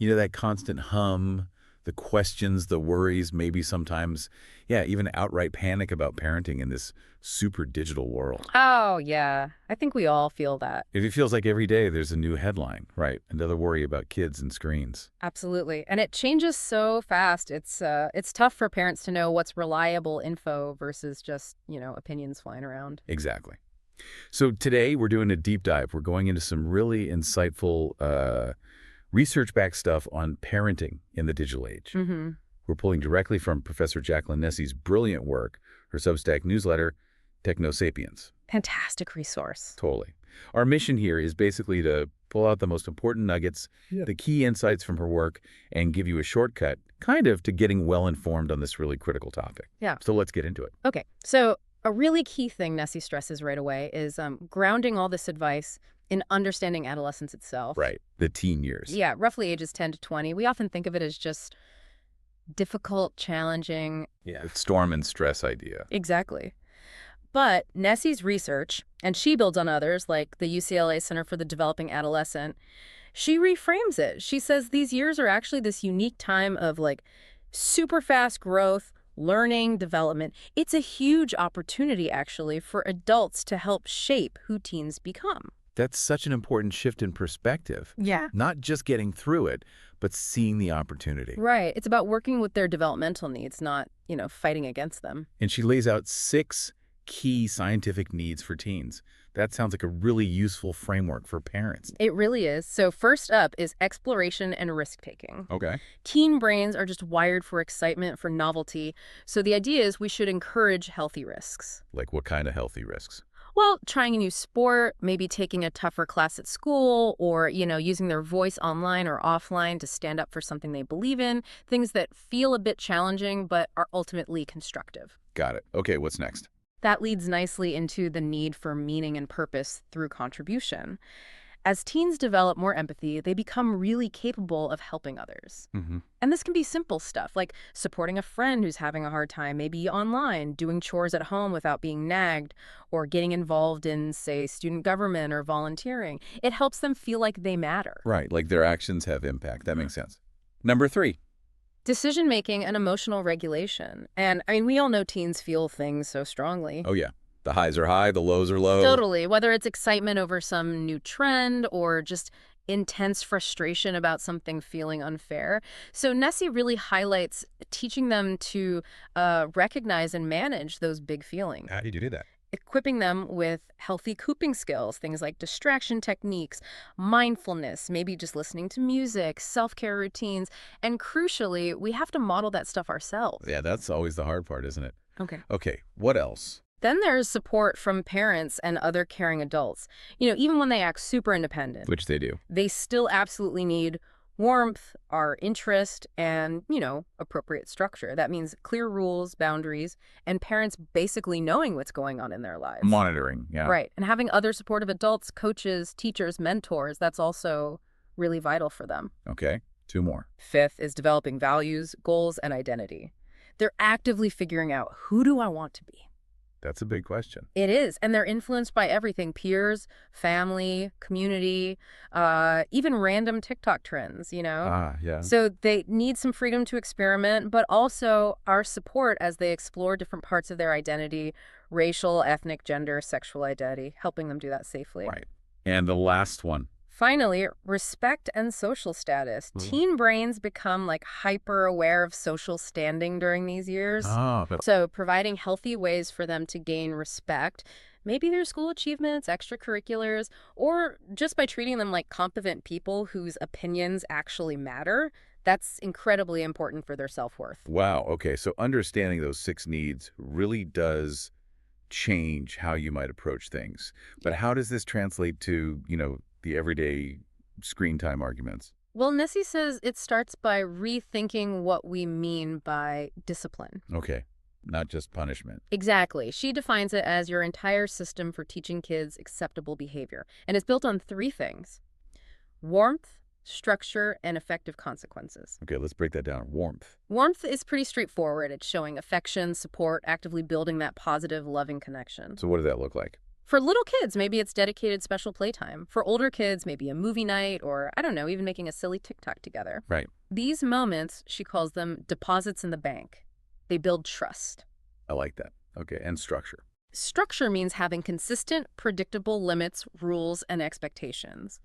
You know, that constant hum, the questions, the worries, maybe sometimes, yeah, even outright panic about parenting in this super digital world. Oh, yeah. I think we all feel that. It feels like every day there's a new headline, right? Another worry about kids and screens. Absolutely. And it changes so fast. It's tough for parents to know what's reliable info versus just, opinions flying around. Exactly. So today we're doing a deep dive. We're going into some really insightful research-backed stuff on parenting in the digital age. Mm-hmm. We're pulling directly from Professor Jacqueline Nessie's brilliant work, her Substack newsletter, Technosapiens. Fantastic resource. Totally. Our mission here is basically to pull out the most important nuggets, the key insights from her work, and give you a shortcut, kind of, to getting well-informed on this really critical topic. Yeah. So let's get into it. Okay. So a really key thing Nessie stresses right away is grounding all this advice in understanding adolescence itself. Right. The teen years. Yeah, roughly ages 10 to 20. We often think of it as just difficult, challenging. Yeah. Storm and stress idea. Exactly. But Nessie's research, and she builds on others like the UCLA Center for the Developing Adolescent, she reframes it. She says these years are actually this unique time of super fast growth, learning, development. It's a huge opportunity, actually, for adults to help shape who teens become. That's such an important shift in perspective. Yeah. Not just getting through it, but seeing the opportunity. Right. It's about working with their developmental needs, not, fighting against them. And she lays out 6 key scientific needs for teens. That sounds like a really useful framework for parents. It really is. So first up is exploration and risk-taking. Okay. Teen brains are just wired for excitement, for novelty. So the idea is we should encourage healthy risks. Like what kind of healthy risks? Well, trying a new sport, maybe taking a tougher class at school, or, using their voice online or offline to stand up for something they believe in, things that feel a bit challenging but are ultimately constructive. Got it. Okay, what's next? That leads nicely into the need for meaning and purpose through contribution. As teens develop more empathy, they become really capable of helping others. Mm-hmm. And this can be simple stuff, like supporting a friend who's having a hard time, maybe online, doing chores at home without being nagged, or getting involved in, say, student government or volunteering. It helps them feel like they matter. Right, like their actions have impact. That makes sense. Number 3. Decision-making and emotional regulation. And, we all know teens feel things so strongly. Oh, yeah. The highs are high, the lows are low. Totally. Whether it's excitement over some new trend or just intense frustration about something feeling unfair. So Nessie really highlights teaching them to recognize and manage those big feelings. How do you do that? Equipping them with healthy coping skills, things like distraction techniques, mindfulness, maybe just listening to music, self-care routines. And crucially, we have to model that stuff ourselves. Yeah, that's always the hard part, isn't it? Okay, what else? Then there's support from parents and other caring adults. Even when they act super independent. Which they do. They still absolutely need warmth, our interest, and, appropriate structure. That means clear rules, boundaries, and parents basically knowing what's going on in their lives. Monitoring, yeah. Right. And having other supportive adults, coaches, teachers, mentors, that's also really vital for them. Okay, 2 more. 5th is developing values, goals, and identity. They're actively figuring out, who do I want to be? That's a big question. It is. And they're influenced by everything: peers, family, community, even random TikTok trends, Yeah. So they need some freedom to experiment, but also our support as they explore different parts of their identity: racial, ethnic, gender, sexual identity, helping them do that safely. Right. And the last one. Finally, respect and social status. Teen brains become hyper aware of social standing during these years. So providing healthy ways for them to gain respect, maybe their school achievements, extracurriculars, or just by treating them like competent people whose opinions actually matter. That's incredibly important for their self-worth. Wow. Okay. So understanding those 6 needs really does change how you might approach things. But how does this translate to, the everyday screen time arguments? Well, Nessie says it starts by rethinking what we mean by discipline. Okay. Not just punishment. Exactly. She defines it as your entire system for teaching kids acceptable behavior. And it's built on 3 things: warmth, structure, and effective consequences. Okay, let's break that down. Warmth. Warmth is pretty straightforward. It's showing affection, support, actively building that positive, loving connection. So what does that look like? For little kids, maybe it's dedicated special playtime. For older kids, maybe a movie night or, I don't know, even making a silly TikTok together. Right. These moments, she calls them deposits in the bank. They build trust. I like that. Okay, and structure. Structure means having consistent, predictable limits, rules, and expectations,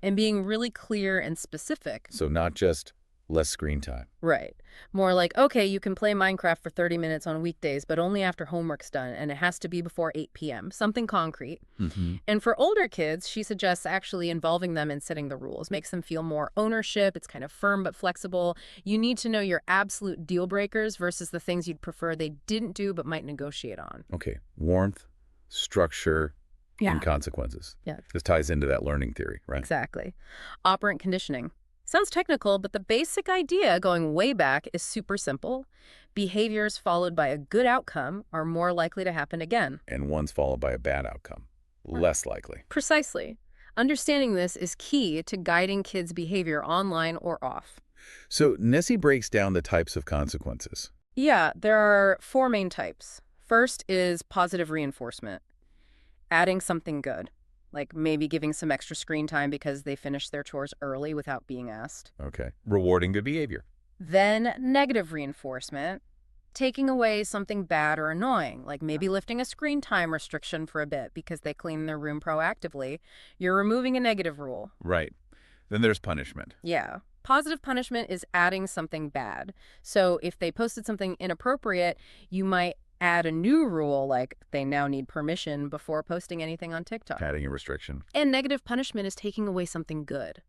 and being really clear and specific. So not just less screen time. Right. More like, okay, you can play Minecraft for 30 minutes on weekdays, but only after homework's done, and it has to be before 8 p.m., something concrete. And for older kids, she suggests actually involving them in setting the rules, makes them feel more ownership. It's kind of firm but flexible. You need to know your absolute deal breakers versus the things you'd prefer they didn't do but might negotiate on. Okay, warmth, structure, Yeah. and consequences. Yeah. This ties into that learning theory, right? Exactly. Operant conditioning. Sounds technical, but the basic idea, going way back, is super simple. Behaviors followed by a good outcome are more likely to happen again. And one's followed by a bad outcome. Less likely. Precisely. Understanding this is key to guiding kids' behavior online or off. So Nessie breaks down the types of consequences. Yeah, there are 4 main types. First is positive reinforcement. Adding something good, like maybe giving some extra screen time because they finished their chores early without being asked. Okay. Rewarding good behavior. Then negative reinforcement, taking away something bad or annoying, like maybe lifting a screen time restriction for a bit because they clean their room proactively. You're removing a negative rule. Right. Then there's punishment. Yeah. Positive punishment is adding something bad. So if they posted something inappropriate, you might add a new rule, like they now need permission before posting anything on TikTok. Adding a restriction. And negative punishment is taking away something good.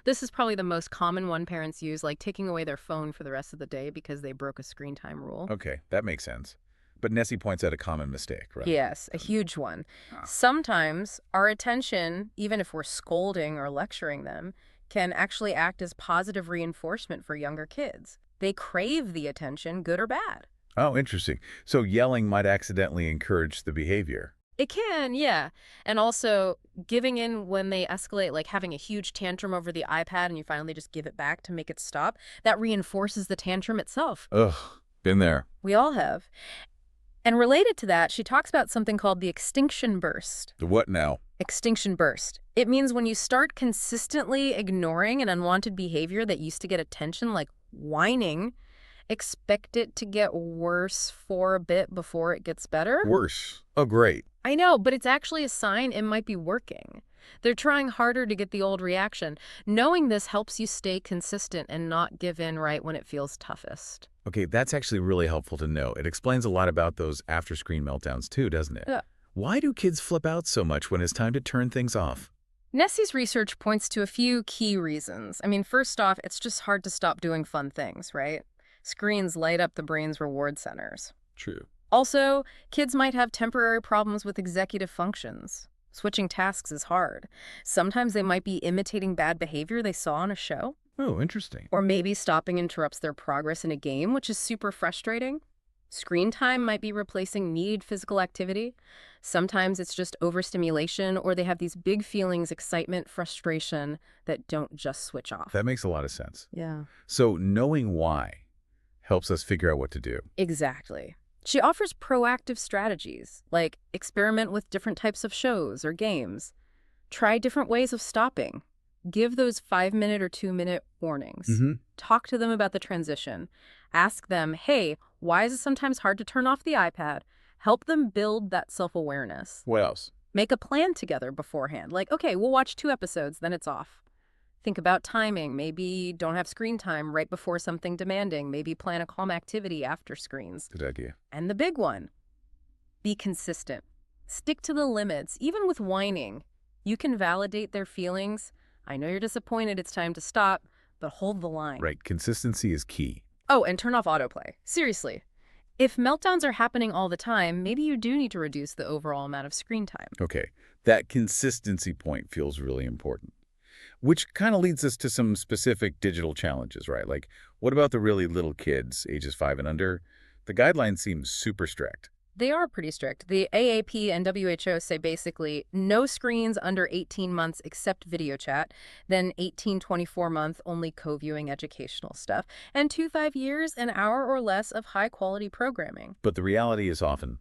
This is probably the most common one parents use, like taking away their phone for the rest of the day because they broke a screen time rule. Okay, that makes sense. But Nessie points out a common mistake, right? Yes, a huge one. Sometimes our attention, even if we're scolding or lecturing them, can actually act as positive reinforcement for younger kids. They crave the attention, good or bad. Oh, interesting. So yelling might accidentally encourage the behavior. It can, yeah. And also giving in when they escalate, like having a huge tantrum over the iPad and you finally just give it back to make it stop, that reinforces the tantrum itself. Ugh, been there. We all have. And related to that, she talks about something called the extinction burst. The what now? Extinction burst. It means when you start consistently ignoring an unwanted behavior that used to get attention, like whining, expect it to get worse for a bit before it gets better. Worse. Oh, great. I know, but it's actually a sign it might be working. They're trying harder to get the old reaction. Knowing this helps you stay consistent and not give in right when it feels toughest. Okay, that's actually really helpful to know. It explains a lot about those after-screen meltdowns too, doesn't it? Yeah. Why do kids flip out so much when it's time to turn things off? Nessie's research points to a few key reasons. I mean, first off, it's just hard to stop doing fun things, right? Screens light up the brain's reward centers. True. Also, kids might have temporary problems with executive functions. Switching tasks is hard. Sometimes they might be imitating bad behavior they saw on a show. Oh, interesting. Or maybe stopping interrupts their progress in a game, which is super frustrating. Screen time might be replacing needed physical activity. Sometimes it's just overstimulation, or they have these big feelings, excitement, frustration, that don't just switch off. That makes a lot of sense. Yeah. So knowing why helps us figure out what to do. Exactly. She offers proactive strategies, like experiment with different types of shows or games. Try different ways of stopping. Give those 5-minute or 2-minute warnings. Talk to them about the transition. Ask them, hey, why is it sometimes hard to turn off the iPad? Help them build that self-awareness. What else? Make a plan together beforehand. Like, okay, we'll watch 2 episodes, then it's off. Think about timing. Maybe don't have screen time right before something demanding. Maybe plan a calm activity after screens. Good idea. And the big one, be consistent. Stick to the limits, even with whining. You can validate their feelings. I know you're disappointed, it's time to stop, but hold the line. Right. Consistency is key. Oh, and turn off autoplay. Seriously. If meltdowns are happening all the time, maybe you do need to reduce the overall amount of screen time. Okay. That consistency point feels really important. Which kind of leads us to some specific digital challenges, right? Like, what about the really little kids, ages 5 and under? The guidelines seem super strict. They are pretty strict. The AAP and WHO say basically no screens under 18 months except video chat, then 18-24 month only co-viewing educational stuff, and 2-5 years, an hour or less of high-quality programming. But the reality is often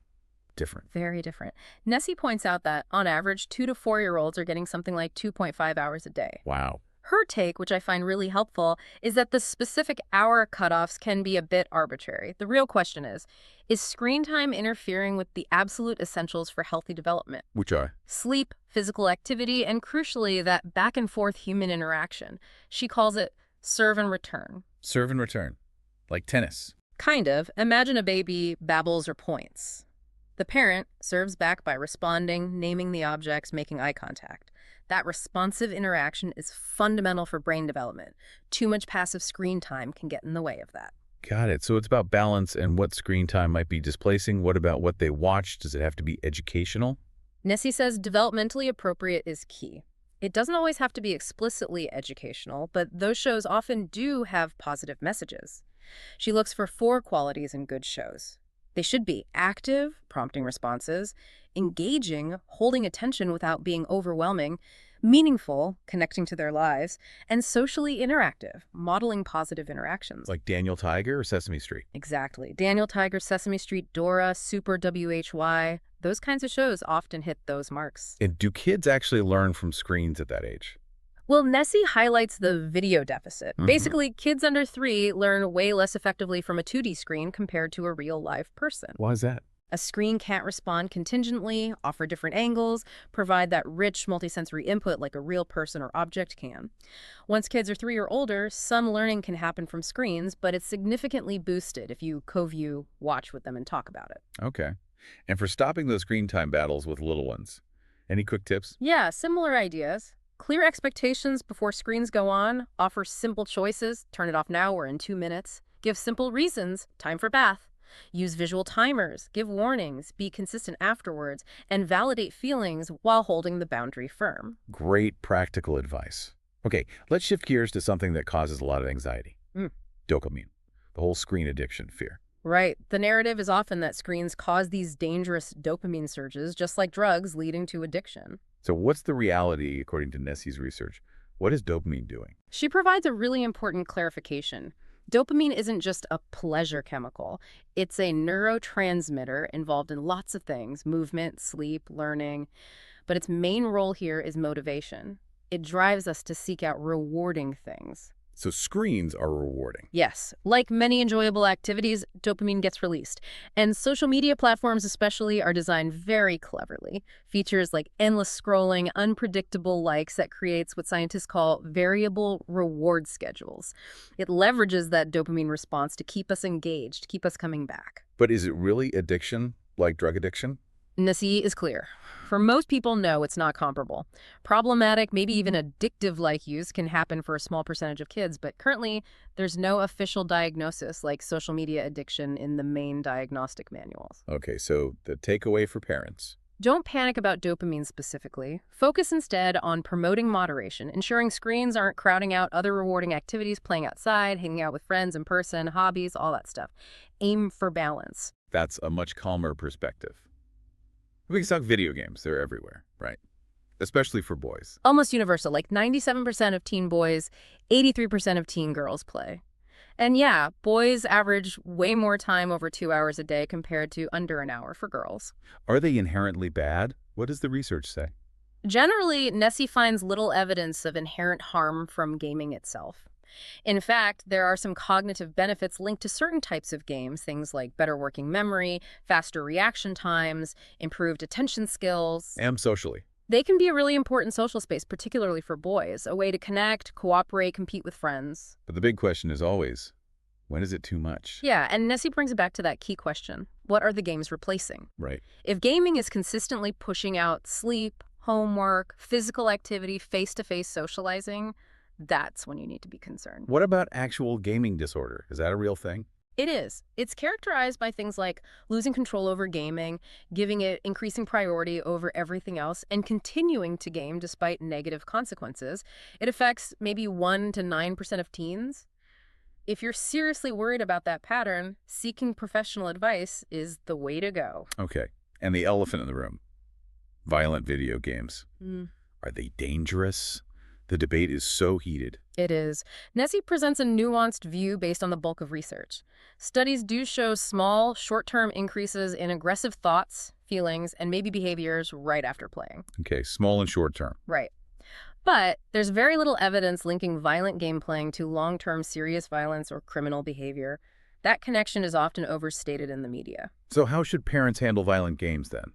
different. Very different. Nessie points out that, on average, 2 to 4-year-olds are getting something like 2.5 hours a day. Wow. Her take, which I find really helpful, is that the specific hour cutoffs can be a bit arbitrary. The real question is screen time interfering with the absolute essentials for healthy development? Which are? Sleep, physical activity, and crucially, that back-and-forth human interaction. She calls it serve and return. Serve and return. Like tennis. Kind of. Imagine a baby babbles or points. The parent serves back by responding, naming the objects, making eye contact. That responsive interaction is fundamental for brain development. Too much passive screen time can get in the way of that. Got it. So it's about balance and what screen time might be displacing. What about what they watch? Does it have to be educational? Nessie says developmentally appropriate is key. It doesn't always have to be explicitly educational, but those shows often do have positive messages. She looks for 4 qualities in good shows. They should be active, prompting responses, engaging, holding attention without being overwhelming, meaningful, connecting to their lives, and socially interactive, modeling positive interactions. Like Daniel Tiger or Sesame Street? Exactly. Daniel Tiger, Sesame Street, Dora, Super WHY, those kinds of shows often hit those marks. And do kids actually learn from screens at that age? Well, Nessie highlights the video deficit. Basically, kids under 3 learn way less effectively from a 2D screen compared to a real live person. Why is that? A screen can't respond contingently, offer different angles, provide that rich multisensory input like a real person or object can. Once kids are 3 or older, some learning can happen from screens, but it's significantly boosted if you co-view, watch with them, and talk about it. Okay. And for stopping those screen time battles with little ones, any quick tips? Yeah, similar ideas. Clear expectations before screens go on, offer simple choices, turn it off now or in 2 minutes, give simple reasons, time for bath, use visual timers, give warnings, be consistent afterwards, and validate feelings while holding the boundary firm. Great practical advice. Okay, let's shift gears to something that causes a lot of anxiety. Dopamine, the whole screen addiction fear. Right. The narrative is often that screens cause these dangerous dopamine surges, just like drugs, leading to addiction. So what's the reality, according to Nessie's research? What is dopamine doing? She provides a really important clarification. Dopamine isn't just a pleasure chemical. It's a neurotransmitter involved in lots of things, movement, sleep, learning. But its main role here is motivation. It drives us to seek out rewarding things. So screens are rewarding. Yes. Like many enjoyable activities, dopamine gets released. And social media platforms especially are designed very cleverly. Features like endless scrolling, unpredictable likes that creates what scientists call variable reward schedules. It leverages that dopamine response to keep us engaged, keep us coming back. But is it really addiction, like drug addiction? Nessie is clear. For most people, no, it's not comparable. Problematic, maybe even addictive-like use can happen for a small percentage of kids, but currently there's no official diagnosis like social media addiction in the main diagnostic manuals. Okay, so the takeaway for parents. Don't panic about dopamine specifically. Focus instead on promoting moderation, ensuring screens aren't crowding out other rewarding activities, playing outside, hanging out with friends in person, hobbies, all that stuff. Aim for balance. That's a much calmer perspective. We can talk video games. They're everywhere, right? Especially for boys. Almost universal, like 97% of teen boys, 83% of teen girls play. And yeah, boys average way more time over 2 hours a day compared to under an hour for girls. Are they inherently bad? What does the research say? Generally, Nessie finds little evidence of inherent harm from gaming itself. In fact, there are some cognitive benefits linked to certain types of games, things like better working memory, faster reaction times, improved attention skills. And socially. They can be a really important social space, particularly for boys, a way to connect, cooperate, compete with friends. But the big question is always, when is it too much? Yeah, and Nessie brings it back to that key question. What are the games replacing? Right. If gaming is consistently pushing out sleep, homework, physical activity, face-to-face socializing, that's when you need to be concerned. What about actual gaming disorder? Is that a real thing? It is. It's characterized by things like losing control over gaming, giving it increasing priority over everything else, and continuing to game despite negative consequences. It affects maybe 1 to 9% of teens. If you're seriously worried about that pattern, seeking professional advice is the way to go. Okay. And the elephant in the room. Violent video games. Are they dangerous? The debate is so heated. It is. Nessie presents a nuanced view based on the bulk of research. Studies do show small, short-term increases in aggressive thoughts, feelings, and maybe behaviors right after playing. Okay, small and short term. Right. But there's very little evidence linking violent game playing to long-term serious violence or criminal behavior. That connection is often overstated in the media. So how should parents handle violent games then?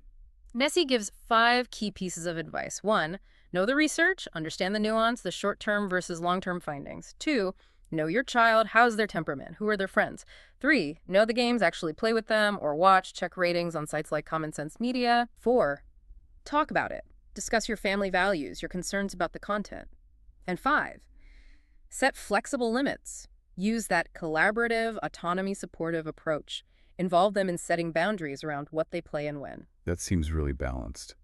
Nessie gives 5 key pieces of advice. 1, know the research, understand the nuance, the short-term versus long-term findings. 2, know your child, how's their temperament, who are their friends. 3, know the games, actually play with them or watch, check ratings on sites like Common Sense Media. 4, talk about it. Discuss your family values, your concerns about the content. And 5, set flexible limits. Use that collaborative, autonomy-supportive approach. Involve them in setting boundaries around what they play and when. That seems really balanced.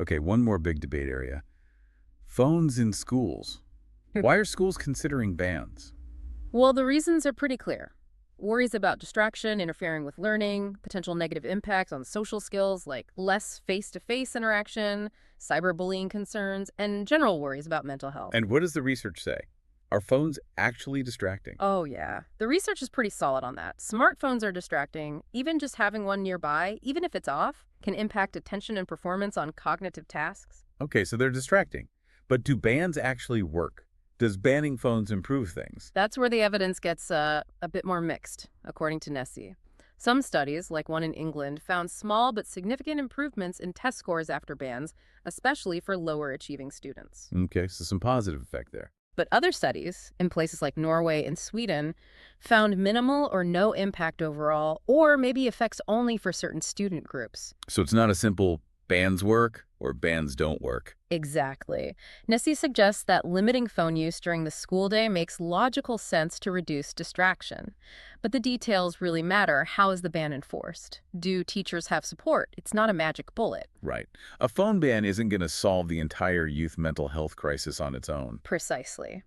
Okay, one more big debate area. Phones in schools. Why are schools considering bans? Well, the reasons are pretty clear. Worries about distraction, interfering with learning, potential negative impacts on social skills like less face-to-face interaction, cyberbullying concerns, and general worries about mental health. And what does the research say? Are phones actually distracting? Oh, yeah. The research is pretty solid on that. Smartphones are distracting. Even just having one nearby, even if it's off, can impact attention and performance on cognitive tasks. Okay, so they're distracting. But do bans actually work? Does banning phones improve things? That's where the evidence gets a bit more mixed, according to Nessie. Some studies, like one in England, found small but significant improvements in test scores after bans, especially for lower-achieving students. Okay, so some positive effect there. But other studies, in places like Norway and Sweden, found minimal or no impact overall, or maybe effects only for certain student groups. So it's not a simple bans work or bans don't work. Exactly. Nessie suggests that limiting phone use during the school day makes logical sense to reduce distraction. But the details really matter. How is the ban enforced? Do teachers have support? It's not a magic bullet. Right. A phone ban isn't going to solve the entire youth mental health crisis on its own. Precisely.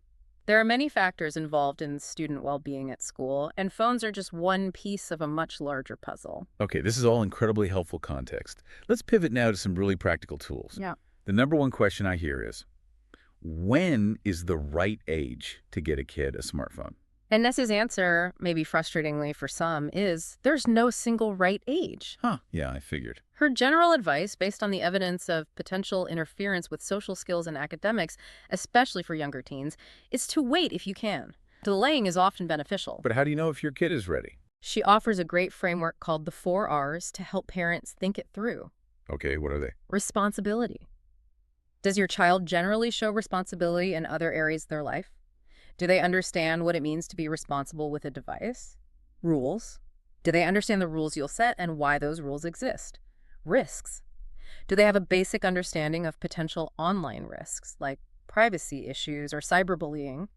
There are many factors involved in student well-being at school, and phones are just one piece of a much larger puzzle. Okay, this is all incredibly helpful context. Let's pivot now to some really practical tools. Yeah. The number one question I hear is, when is the right age to get a kid a smartphone? And Ness's answer, maybe frustratingly for some, is there's no single right age. Huh, yeah, I figured. Her general advice, based on the evidence of potential interference with social skills and academics, especially for younger teens, is to wait if you can. Delaying is often beneficial. But how do you know if your kid is ready? She offers a great framework called the 4 R's to help parents think it through. Okay, what are they? Responsibility. Does your child generally show responsibility in other areas of their life? Do they understand what it means to be responsible with a device? Rules. Do they understand the rules you'll set and why those rules exist? Risks. Do they have a basic understanding of potential online risks, like privacy issues or cyberbullying?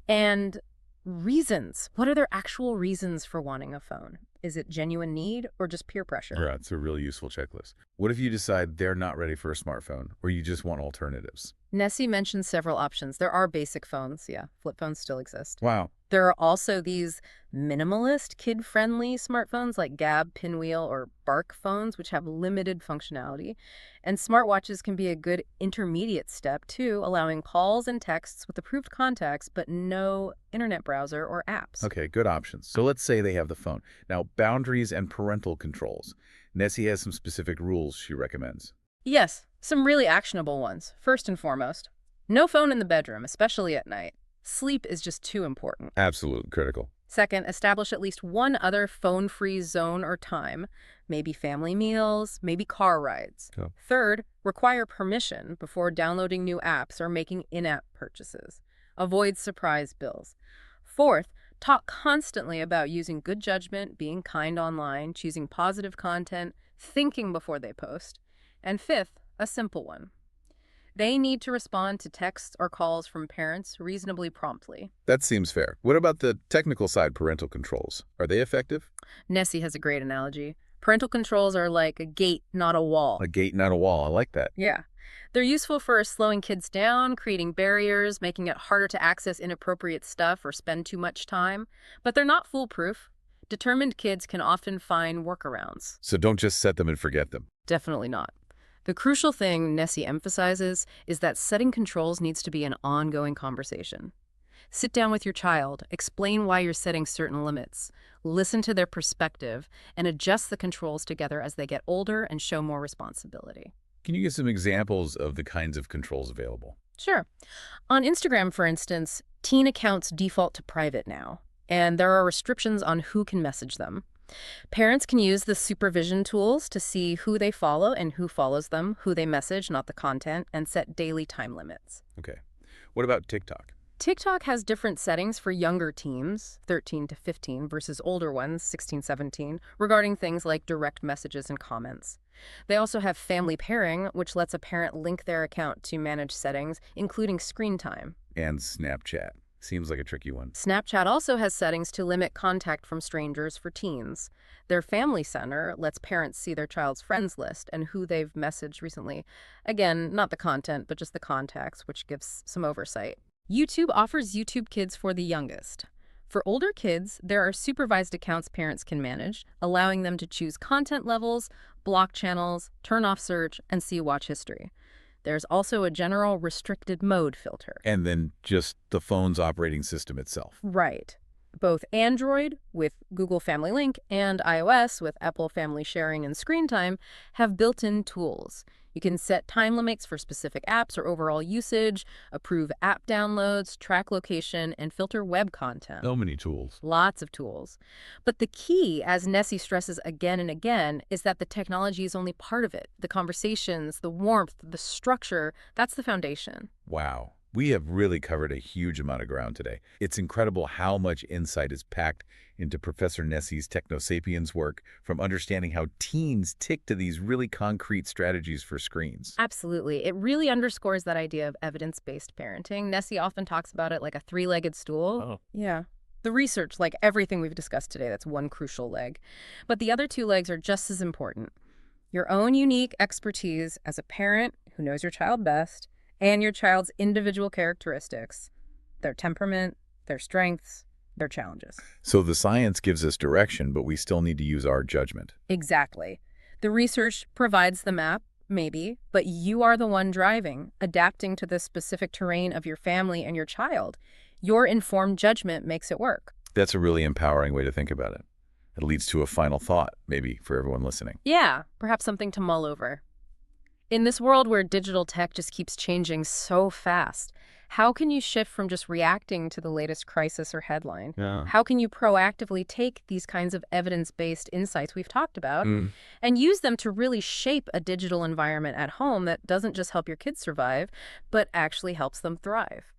And reasons. What are their actual reasons for wanting a phone? Is it genuine need or just peer pressure? Yeah, it's a really useful checklist. What if you decide they're not ready for a smartphone, or you just want alternatives? Nessie mentioned several options. There are basic phones, yeah. Flip phones still exist. Wow. There are also these minimalist, kid-friendly smartphones like Gab, Pinwheel, or Bark phones, which have limited functionality. And smartwatches can be a good intermediate step, too, allowing calls and texts with approved contacts, but no internet browser or apps. Okay, good options. So let's say they have the phone. Now, boundaries and parental controls. Nessie has some specific rules she recommends. Yes, some really actionable ones. First and foremost, no phone in the bedroom, especially at night. Sleep is just too important. Absolutely critical. Second, establish at least one other phone-free zone or time, maybe family meals, maybe car rides. Oh. Third, require permission before downloading new apps or making in-app purchases. Avoid surprise bills. Fourth, talk constantly about using good judgment, being kind online, choosing positive content, thinking before they post. And fifth, a simple one. They need to respond to texts or calls from parents reasonably promptly. That seems fair. What about the technical side parental controls? Are they effective? Nessie has a great analogy. Parental controls are like a gate, not a wall. A gate, not a wall. I like that. Yeah. They're useful for slowing kids down, creating barriers, making it harder to access inappropriate stuff or spend too much time. But they're not foolproof. Determined kids can often find workarounds. So don't just set them and forget them. Definitely not. The crucial thing Nessie emphasizes is that setting controls needs to be an ongoing conversation. Sit down with your child, explain why you're setting certain limits, listen to their perspective, and adjust the controls together as they get older and show more responsibility. Can you give some examples of the kinds of controls available? Sure. On Instagram, for instance, teen accounts default to private now, and there are restrictions on who can message them. Parents can use the supervision tools to see who they follow and who follows them, who they message, not the content, and set daily time limits. Okay. What about TikTok? TikTok has different settings for younger teens, 13 to 15, versus older ones, 16, 17, regarding things like direct messages and comments. They also have family pairing, which lets a parent link their account to manage settings, including screen time. And Snapchat. Seems like a tricky one. Snapchat also has settings to limit contact from strangers for teens. Their Family Center lets parents see their child's friends list and who they've messaged recently. Again, not the content, but just the contacts, which gives some oversight. YouTube offers YouTube Kids for the youngest. For older kids, there are supervised accounts parents can manage, allowing them to choose content levels, block channels, turn off search, and see watch history. There's also a general restricted mode filter. And then just the phone's operating system itself. Right. Both Android with Google Family Link and iOS with Apple Family Sharing and Screen Time have built-in tools. You can set time limits for specific apps or overall usage, approve app downloads, track location, and filter web content. So many tools. Lots of tools. But the key, as Nessie stresses again and again, is that the technology is only part of it. The conversations, the warmth, the structure, that's the foundation. Wow. We have really covered a huge amount of ground today. It's incredible how much insight is packed into Professor Nessie's Technosapiens work, from understanding how teens tick to these really concrete strategies for screens. Absolutely. It really underscores that idea of evidence-based parenting. Nessie often talks about it like a three-legged stool. Oh. Yeah. The research, like everything we've discussed today, that's one crucial leg. But the other two legs are just as important. Your own unique expertise as a parent who knows your child best, and your child's individual characteristics, their temperament, their strengths, their challenges. So the science gives us direction, but we still need to use our judgment. Exactly. The research provides the map, maybe, but you are the one driving, adapting to the specific terrain of your family and your child. Your informed judgment makes it work. That's a really empowering way to think about it. It leads to a final thought, maybe, for everyone listening. Yeah, perhaps something to mull over. In this world where digital tech just keeps changing so fast, how can you shift from just reacting to the latest crisis or headline? Yeah. How can you proactively take these kinds of evidence-based insights we've talked about and use them to really shape a digital environment at home that doesn't just help your kids survive, but actually helps them thrive?